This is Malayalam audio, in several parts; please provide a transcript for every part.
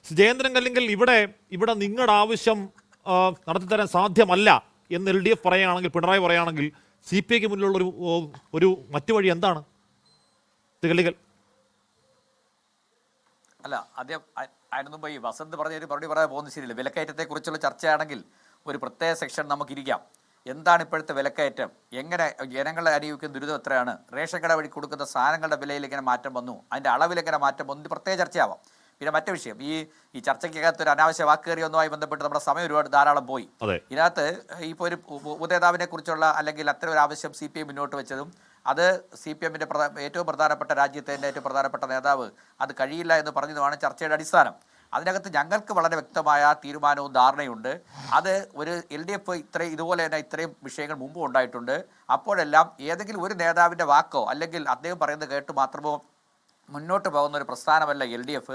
ജയേന്ദ്രൻ കല്ലിങ്കൽ, ഇവിടെ നിങ്ങളുടെ ആവശ്യം നടത്തിത്തരാൻ സാധ്യമല്ല എന്ന് LDF പറയുകയാണെങ്കിൽ, പിണറായി പറയുകയാണെങ്കിൽ, CPIക്ക് മുന്നിലുള്ള ഒരു മറ്റു വഴി എന്താണ്? കല്ലിങ്കൽ അല്ല, ആദ്യം അതിന് മുമ്പ് ഈ വസന്ത് പറഞ്ഞ ഒരു മറുപടി പറയാൻ പോകുന്നത് ശരിയില്ല. വിലക്കയറ്റത്തെക്കുറിച്ചുള്ള ചർച്ചയാണെങ്കിൽ ഒരു പ്രത്യേക സെക്ഷൻ നമുക്കിരിക്കാം. എന്താണ് ഇപ്പോഴത്തെ വിലക്കയറ്റം, എങ്ങനെ ജനങ്ങളെ അനുഭവിക്കുന്ന ദുരിതം എത്രയാണ്, റേഷൻ കട വഴി കൊടുക്കുന്ന സാധനങ്ങളുടെ വിലയിൽ എങ്ങനെ മാറ്റം വന്നു, അതിൻ്റെ അളവിൽ എങ്ങനെ മാറ്റം വന്നു, പ്രത്യേക ചർച്ചയാവാം. പിന്നെ മറ്റു വിഷയം, ഈ ചർച്ചയ്ക്കകത്ത് ഒരു അനാവശ്യ വാക്കേറിയൊന്നുമായി ബന്ധപ്പെട്ട് നമ്മുടെ സമയം ധാരാളം പോയി. ഇതിനകത്ത് ഇപ്പോൾ ഒരു ഉപനേതാവിനെ കുറിച്ചുള്ള അല്ലെങ്കിൽ അത്തരം ഒരു ആവശ്യം CPI മുന്നോട്ട് വെച്ചതും അത് CPMന്റെ ഏറ്റവും പ്രധാനപ്പെട്ട രാജ്യത്തിൻ്റെ ഏറ്റവും പ്രധാനപ്പെട്ട നേതാവ് അത് കഴിയില്ല എന്ന് പറഞ്ഞതുമാണ് ചർച്ചയുടെ അടിസ്ഥാനം. അതിനകത്ത് ഞങ്ങൾക്ക് വളരെ വ്യക്തമായ തീരുമാനവും ധാരണയുണ്ട്. അത് ഒരു LDF ഇതുപോലെ തന്നെ ഇത്രയും വിഷയങ്ങൾ മുമ്പ് ഉണ്ടായിട്ടുണ്ട്. അപ്പോഴെല്ലാം ഏതെങ്കിലും ഒരു നേതാവിൻ്റെ വാക്കോ അല്ലെങ്കിൽ അദ്ദേഹം പറയുന്നത് കേട്ട് മാത്രമോ മുന്നോട്ട് പോകുന്ന ഒരു പ്രസ്ഥാനമല്ല LDF.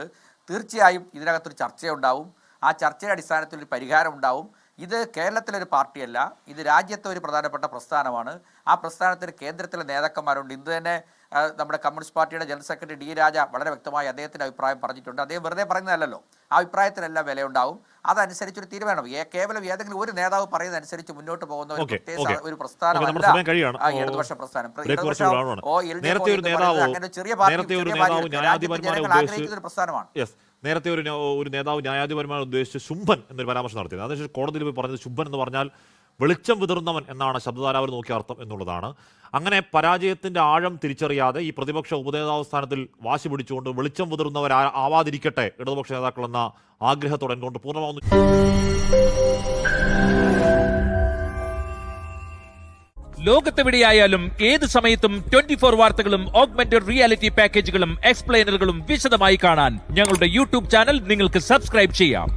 തീർച്ചയായും ഇതിനകത്തൊരു ചർച്ചയുണ്ടാവും. ആ ചർച്ചയുടെ അടിസ്ഥാനത്തിൽ ഒരു പരിഹാരം ഉണ്ടാവും. ഇത് കേരളത്തിലൊരു പാർട്ടിയല്ല, ഇത് രാജ്യത്തെ ഒരു പ്രധാനപ്പെട്ട പ്രസ്ഥാനമാണ്. ആ പ്രസ്ഥാനത്തിന് കേന്ദ്രത്തിലെ നേതാക്കന്മാരുണ്ട്. ഇന്ന് തന്നെ നമ്മുടെ കമ്മ്യൂണിസ്റ്റ് പാർട്ടിയുടെ ജനറൽ സെക്രട്ടറി D. രാജ വളരെ വ്യക്തമായി അദ്ദേഹത്തിൻ്റെ അഭിപ്രായം പറഞ്ഞിട്ടുണ്ട്. അദ്ദേഹം വെറുതെ പറയുന്നതല്ലല്ലോ, ആ അഭിപ്രായത്തിനെല്ലാം വിലയുണ്ടാവും. അതനുസരിച്ചൊരു തീരുമാനം. കേവലം ഏതെങ്കിലും ഒരു നേതാവ് പറയുന്നതനുസരിച്ച് മുന്നോട്ട് പോകുന്ന ഒരു പ്രസ്ഥാനമല്ല ഇടതുപക്ഷ പ്രസ്ഥാനം. അങ്ങനെ ചെറിയ പാർട്ടി ജനങ്ങൾ ആഗ്രഹിക്കുന്ന ഒരു പ്രസ്ഥാനമാണ്. നേരത്തെ ഒരു നേതാവ് ന്യായാധിപന്മാരെ ഉദ്ദേശിച്ച് ശുംഭൻ എന്നൊരു പരാമർശം നടത്തിയത്. അതിനുശേഷം കോടതിയിൽ പോയി പറഞ്ഞത് ശുംഭൻ എന്ന് പറഞ്ഞാൽ വെളിച്ചം വിതറുന്നവൻ എന്നാണ് ശബ്ദധാരാവർ നോക്കിയ അർത്ഥം എന്നുള്ളതാണ്. അങ്ങനെ പരാജയത്തിന്റെ ആഴം തിരിച്ചറിയാതെ ഈ പ്രതിപക്ഷ ഉപനേതാവ് സ്ഥാനത്തിൽ വാശി പിടിച്ചുകൊണ്ട് വെളിച്ചം വിതറുന്നവരാവാതിരിക്കട്ടെ ഇടതുപക്ഷ നേതാക്കൾ എന്ന ആഗ്രഹത്തോടെ എന്നുകൊണ്ട് പൂർണ്ണമാവുന്നു. ലോകത്തെവിടെയായാലും ഏത് സമയത്തും 24 വാർത്തകളും ഓഗ്മെന്റഡ് റിയാലിറ്റി പാക്കേജുകളും എക്സ്പ്ലെയിനറുകളും വിശദമായി കാണാൻ ഞങ്ങളുടെ YouTube ചാനൽ നിങ്ങൾക്ക് സബ്സ്ക്രൈബ് ചെയ്യാം.